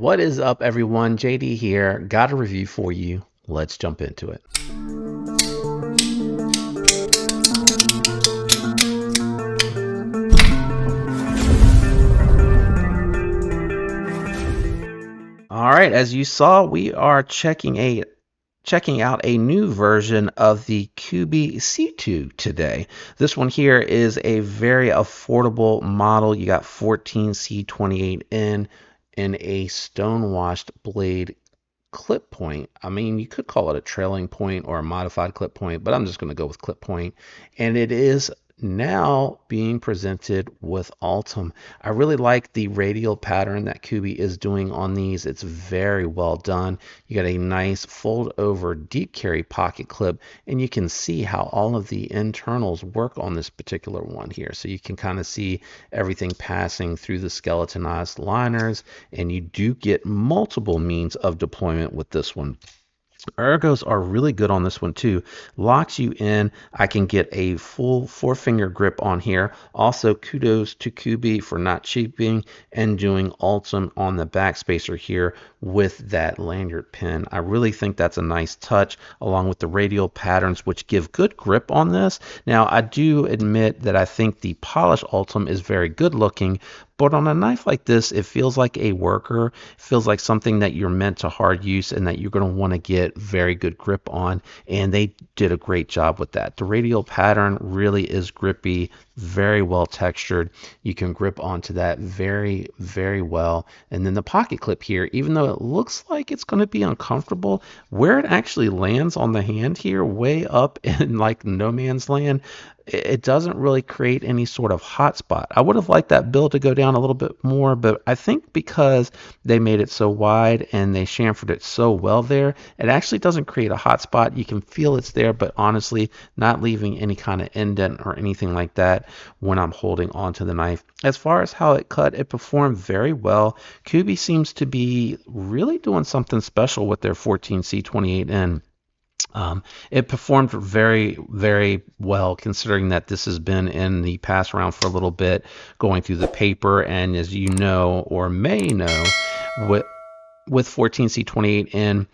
What is up, everyone? JD here. Got a review for you. Let's jump into it. All right, as you saw, we are checking out a new version of the Kubey C2 today. This one here is a very affordable model. You got 14C28N in a stone-washed blade clip point. I mean, you could call it a trailing point or a modified clip point, but I'm just going to go with clip point. And it is now being presented with Ultim. I really like the radial pattern that Kubey is doing on these. It's very well done. You got a nice fold over deep carry pocket clip, and you can see how all of the internals work on this particular one here. So you can kind of see everything passing through the skeletonized liners, and you do get multiple means of deployment with this one. Ergos are really good on this one too. Locks you in. I can get a full 4-finger grip on here. Also, kudos to Kubey for not cheaping and doing Ultim on the backspacer here with that lanyard pin. I really think that's a nice touch, along with the radial patterns, which give good grip on this. Now, I do admit that I think the polish Ultim is very good looking, but on a knife like this, it feels like a worker. It feels like something that you're meant to hard use and that you're going to want to get very good grip on. And they did a great job with that. The radial pattern really is grippy, very well textured. You can grip onto that very, very well. And then the pocket clip here, even though it looks like it's going to be uncomfortable, where it actually lands on the hand here, way up in like no man's land, it doesn't really create any sort of hot spot. I would have liked that build to go down a little bit more, but I think because they made it so wide and they chamfered it so well there, it actually doesn't create a hot spot. You can feel it's there, but honestly, not leaving any kind of indent or anything like that when I'm holding onto the knife. As far as how it cut, it performed very well. Kubey seems to be really doing something special with their 14C28N. It performed very, very well, considering that this has been in the pass around for a little bit, going through the paper. And as you know, or may know, with 14C28N,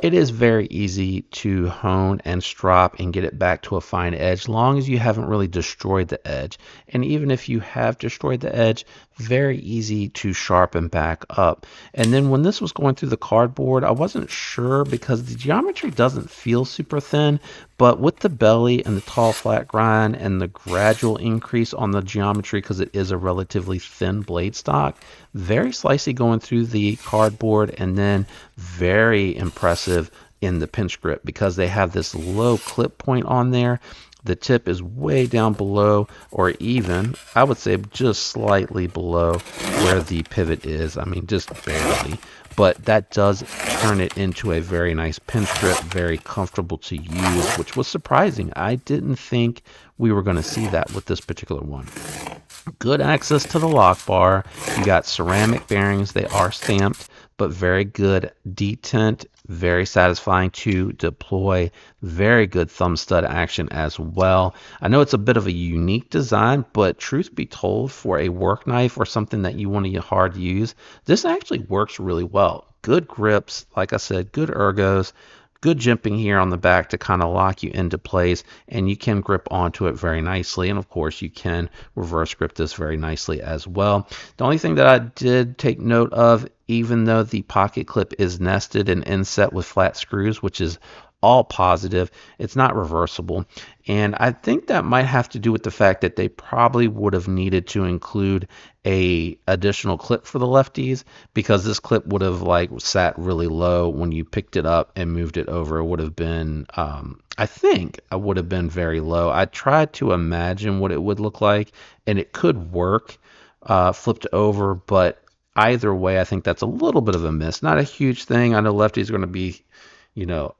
it is very easy to hone and strop and get it back to a fine edge, long as you haven't really destroyed the edge. And even if you have destroyed the edge, very easy to sharpen back up. And then when this was going through the cardboard, I wasn't sure because the geometry doesn't feel super thin, but with the belly and the tall flat grind and the gradual increase on the geometry, because it is a relatively thin blade stock, very slicey going through the cardboard, and then very impressive in the pinch grip because they have this low clip point on there. The tip is way down below, or even, I would say, just slightly below where the pivot is. I mean, just barely. But that does turn it into a very nice pinch grip, very comfortable to use, which was surprising. I didn't think we were going to see that with this particular one. Good access to the lock bar. You got ceramic bearings. They are stamped, but very good detent, very satisfying to deploy, very good thumb stud action as well. I know it's a bit of a unique design, but truth be told, for a work knife or something that you want to hard use, this actually works really well. Good grips, like I said, good ergos, good jimping here on the back to kind of lock you into place, and you can grip onto it very nicely. And of course, you can reverse grip this very nicely as well. The only thing that I did take note of, even though the pocket clip is nested and inset with flat screws, which is all positive, it's not reversible. And I think that might have to do with the fact that they probably would have needed to include a additional clip for the lefties, because this clip would have like sat really low when you picked it up and moved it over. It would have been I think I would have been very low. I tried to imagine what it would look like, and it could work flipped over, but either way, I think that's a little bit of a miss. Not a huge thing. I know lefties are going to be,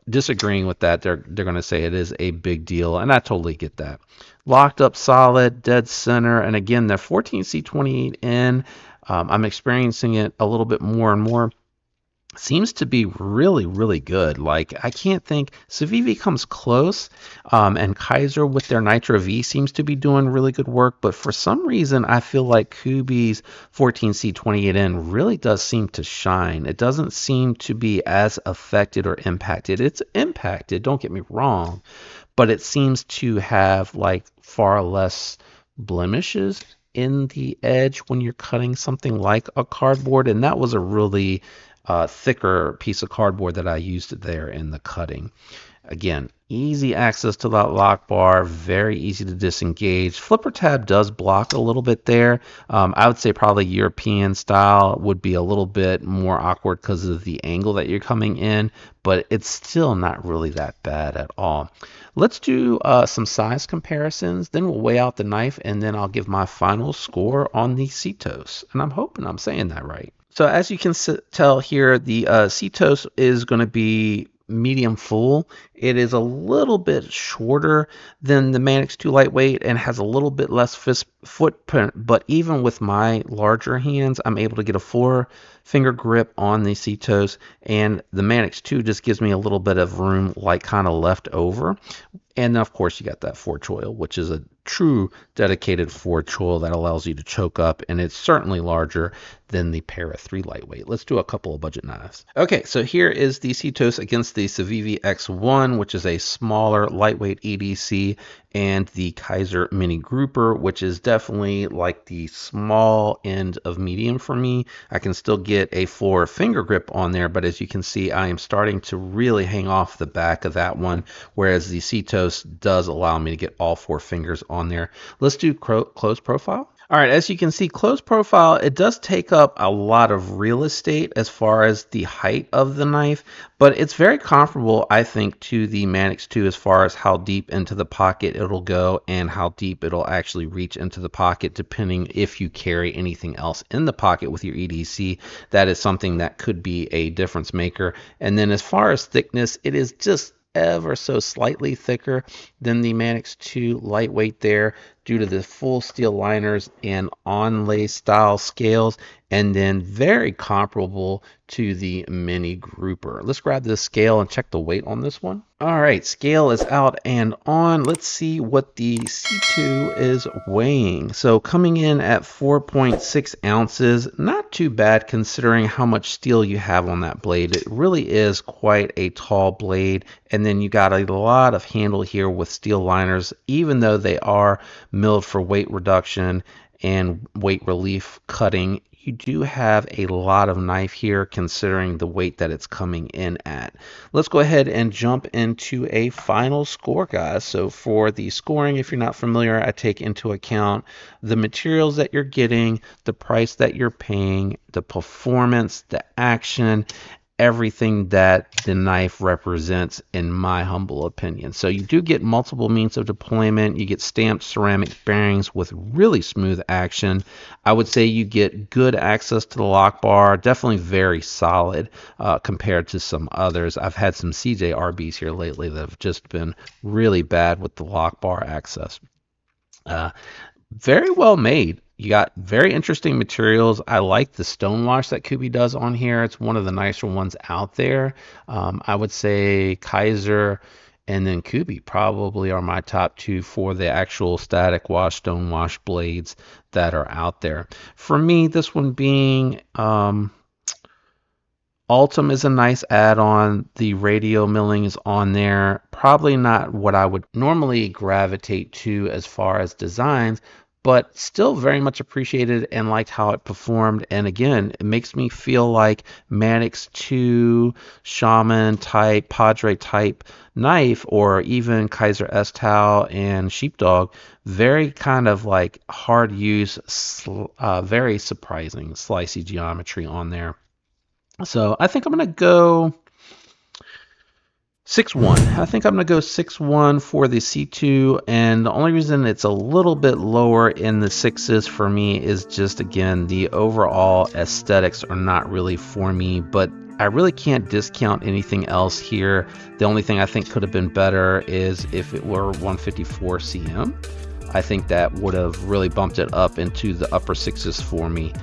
disagreeing with that. They're going to say it is a big deal, and I totally get that. Locked up solid, dead center, and again, the 14C28N, I'm experiencing it a little bit more and more. seems to be really, really good. Like, I can't think, Civivi comes close, and Kaiser with their Nitro V seems to be doing really good work, but for some reason I feel like Kubey's 14C28N really does seem to shine. It doesn't seem to be as affected or impacted. It's impacted, don't get me wrong, but it seems to have like far less blemishes in the edge when you're cutting something like a cardboard, and that was a really thicker piece of cardboard that I used there in the cutting. Again, easy access to that lock bar, very easy to disengage. Flipper tab does block a little bit there. I would say probably European style would be a little bit more awkward because of the angle that you're coming in, but it's still not really that bad at all. Let's do some size comparisons, then we'll weigh out the knife, and then I'll give my final score on the Cetos. And I'm hoping I'm saying that right. So as you can tell here, the Cetos is going to be medium full. It is a little bit shorter than the Manix 2 lightweight and has a little bit less footprint, but even with my larger hands, I'm able to get a 4-finger grip on the Cetos, and the Manix 2 just gives me a little bit of room like kind of left over. And then, of course, you got that forge choil, which is a true dedicated forge choil that allows you to choke up, and it's certainly larger than the Para 3 lightweight. Let's do a couple of budget knives. Okay, so here is the Cetos against the Civivi X1, which is a smaller lightweight EDC, and the Kaiser Mini Grouper, which is definitely like the small end of medium for me. I can still get a 4-finger grip on there, but as you can see, I am starting to really hang off the back of that one, whereas the Cetos does allow me to get all 4 fingers on there. Let's do close profile. All right, as you can see, close profile, it does take up a lot of real estate as far as the height of the knife, but it's very comparable, I think, to the Manix 2 as far as how deep into the pocket it'll go and how deep it'll actually reach into the pocket, depending if you carry anything else in the pocket with your EDC. That is something that could be a difference maker. And then as far as thickness, it is just ever so slightly thicker than the Manix 2 lightweight there due to the full steel liners and onlay style scales, and then very comparable to the Mini Grouper. Let's grab this scale and check the weight on this one. All right, scale is out and on. Let's see what the C2 is weighing. So coming in at 4.6 ounces, not too bad considering how much steel you have on that blade. It really is quite a tall blade, and then you got a lot of handle here with steel liners, even though they are milled for weight reduction and weight relief cutting. You do have a lot of knife here considering the weight that it's coming in at. Let's go ahead and jump into a final score, guys. So for the scoring, if you're not familiar, I take into account the materials that you're getting, the price that you're paying, the performance, the action, everything that the knife represents, in my humble opinion. So you do get multiple means of deployment. You get stamped ceramic bearings with really smooth action. I would say you get good access to the lock bar, definitely very solid compared to some others. I've had some CJRBs here lately that have just been really bad with the lock bar access. Very well made. You got very interesting materials. I like the stonewash that Kubey does on here. It's one of the nicer ones out there. I would say Kaiser and then Kubey probably are my top 2 for the actual static wash, stonewash blades that are out there. For me, this one being Ultim is a nice add-on. The radial milling is on there. Probably not what I would normally gravitate to as far as designs, but still very much appreciated and liked how it performed. And again, it makes me feel like Manix 2, Shaman type, Padre type knife, or even Kaiser S-Tau and Sheepdog. Very kind of like hard use, very surprising slicey geometry on there. So I think I'm going to go 6-1. I think I'm going to go 6-1 for the C2, and the only reason it's a little bit lower in the 6s for me is just, again, the overall aesthetics are not really for me, but I really can't discount anything else here. The only thing I think could have been better is if it were 154 cm. I think that would have really bumped it up into the upper 6s for me.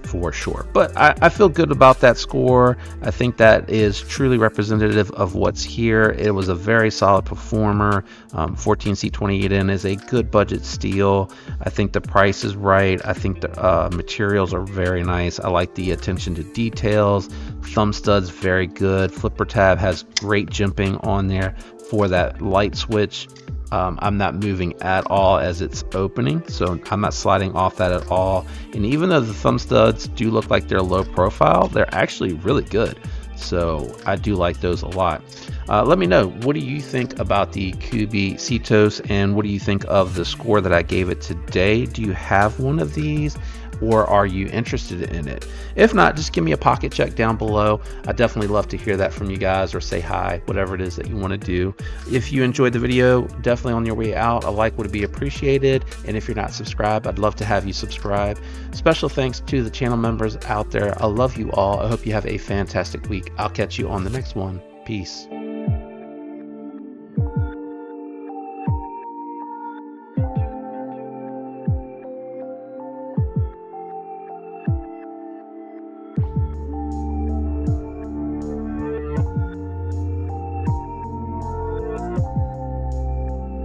for sure. But I feel good about that score. I think that is truly representative of what's here. It was a very solid performer. 14C28N is a good budget steel. I think the price is right. I think the materials are very nice. I like the attention to details. Thumb studs very good. Flipper tab has great jimping on there for that light switch. I'm not moving at all as it's opening, so I'm not sliding off that at all. And even though the thumb studs do look like they're low profile, they're actually really good. So I do like those a lot. Let me know, what do you think about the Kubey Cetos, and what do you think of the score that I gave it today? Do you have one of these, or are you interested in it? If not, just give me a pocket check down below. I definitely love to hear that from you guys, or say hi, whatever it is that you want to do. If you enjoyed the video, definitely on your way out, a like would be appreciated. And if you're not subscribed, I'd love to have you subscribe. Special thanks to the channel members out there. I love you all. I hope you have a fantastic week. I'll catch you on the next one. Peace.